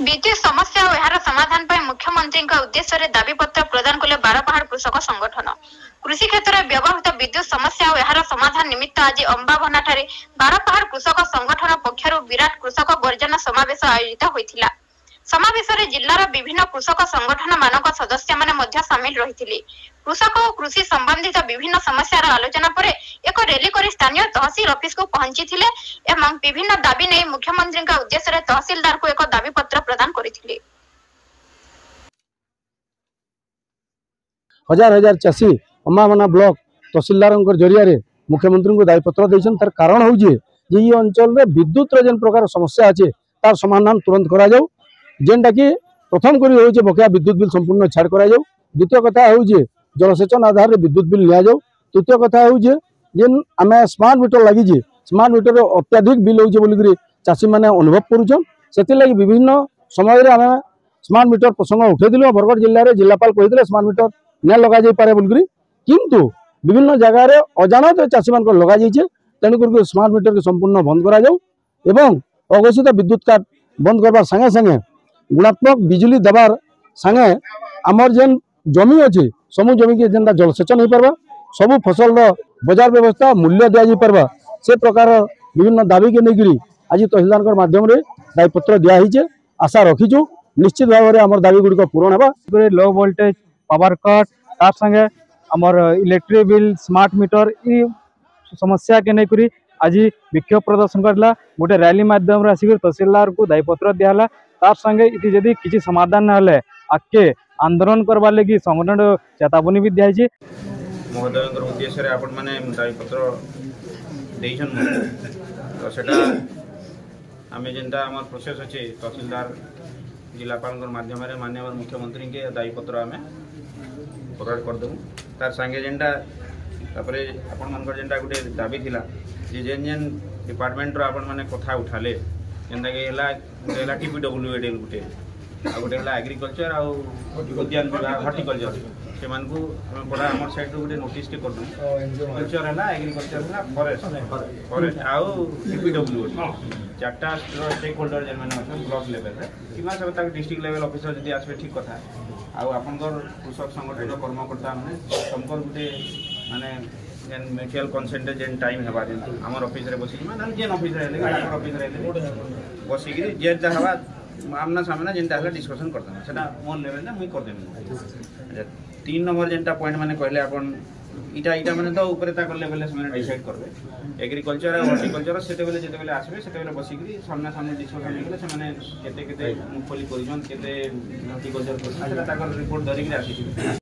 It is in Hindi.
विद्युत समस्या और यार समाधान पर मुख्यमंत्री उद्देश्य दाबीपत्र प्रदान कले बारपहाड़ कृषक संगठन कृषि क्षेत्र में व्यवहृत विद्युत समस्या और यार समाधान निमित्त आज अंबाभना बारपहाड़ कृषक संगठन पक्षर विराट कृषक गर्जन समावेश आयोजित होता। समावेश जिलार विभिन्न कृषक संगठन मानक सदस्य माने सामिल रही। कृषक और कृषि संबंधित विभिन्न समस्यार आलोचना पर एक रैली कर स्थानीय तहसील ऑफिस को पहुंची एवं विभिन्न दाबी नहीं मुख्यमंत्री उद्देश्य तहसीलदार को एक दाबी पत्र प्रदान करथिले। हजार हजार चाषी अम्बाभना ब्लॉक तहसीलदार जरिया मुख्यमंत्री को दायी पत्र देछन। तार कारण हूँ जे ये अंचल रे विद्युत जेन प्रकार समस्या अच्छे तार समाधान तुरंत करा जाऊ। जेनटा कि प्रथम करी होचे बकेया विद्युत बिल संपूर्ण छाड़ करा जाऊ। द्वितीय कथा हूँ जे जलसेचन आधार विद्युत बिल लिया जाऊ। तृतीय कथा हूँ जे जेन आमे स्मार्ट मीटर लगी जे स्मार्ट मीटर अत्याधिक बिल होचे बोली चाषी मैंने अनुभव करुछन। सेति लगी विभिन्न समय रे आमे स्मार्ट मीटर प्रसंग उठेदिलु। बरगढ़ जिल्ला रे जिलापाल कहितले स्मार्ट मीटर न लगा जाई पारे बोली किंतु विभिन्न जगह रे अजाणत चाषी मान लगा जाइए। तेणुक स्मार्ट मीटर के संपूर्ण बंद करा जाऊ एवं अघोषित विद्युत काट बंद करबार संगे संगे गुणात्मक बिजली देवार संगे आमर जेन जमी अच्छे समूह जमी के जेनटा जलसेचन हो पार्बा सबू फसल बजार व्यवस्था मूल्य दिया पार्बा से प्रकार विभिन्न दाबी के लेकर आज तहसीलदार माध्यम दायीपत्र दिखाई। आशा रखीचु निश्चित भाव में आम दाबी गुड़िक पूरण है। लो वोल्टेज पावर कट तार संगे आमर इलेक्ट्रिक बिल स्मार्ट मीटर ये समस्या के लेकर आज विक्षोभ प्रदर्शन करला। गोटे रैली माध्यम आसिक तहसीलदार को दायीपत्र दिहला। तार संगे इति जदि किसी समाधान ना हले आगे आंदोलन करवा लगी संगठन चेतावनी भी दिखाई। महोदय उद्देश्य आपण मैंने दायीपत्र देइछन तो सेटा आमे जेनटा हमर प्रोसेस अछि तहसीलदार जिलापाल माध्यम माननीय मुख्यमंत्री के दायीपत्र आमे फरवर्ड कर देबु। तार संगे जेनटा तापरे आपण मानकर जेनटा गुटे दाबी थिला जे जेन जेन डिपार्टमेंट रो आपण माने कथा उठाले जेनटा के हला टीपीडब्ल्यूएडीएल गुटे आ गुटे हला एग्रीकल्चर आ उद्यान विभाग हॉर्टिकल्चर से मानकू हम पड़ा हमर साइड रो गुटे नोटिस के कर दु। कल्चर हला एग्रीकल्चर हला फॉरेस्ट आ टीपीडब्ल्यूएडीएल चारटा स्टेक होल्डर जेन माने अछन ब्लॉक लेवल रे किमा सब तक डिस्ट्रिक्ट लेवल ऑफिसर जदी आसबे ठीक कथा आ आपनकर कृषक संगठन कर्मकर्ता माने संकर गुटे माने जेन म्यूचुअल कंसेंट जेन टाइम हेबा जेन हमर ऑफिस रे बसी माने जेन ऑफिस रे ले हमर ऑफिस रे बसी कि जे जहावा आमना सामना जेनटा हला डिस्कशन करता सेटा मोन लेवल ना मुई कर देनी। 3 नंबर जेनटा पॉइंट माने कहले आपन इटा माने तो ऊपर ता करले बेले से डिसाइड करबे एग्रीकल्चर और हॉर्टिकल्चर सेते बेले जेते बेले आसबे सेते बेले बसी कि सामना सामने डिस्कशन हेले से माने केते केते मुखली करिजन केते हॉर्टिकल्चर करछन सेटा ताकर रिपोर्ट धरि कि आसी।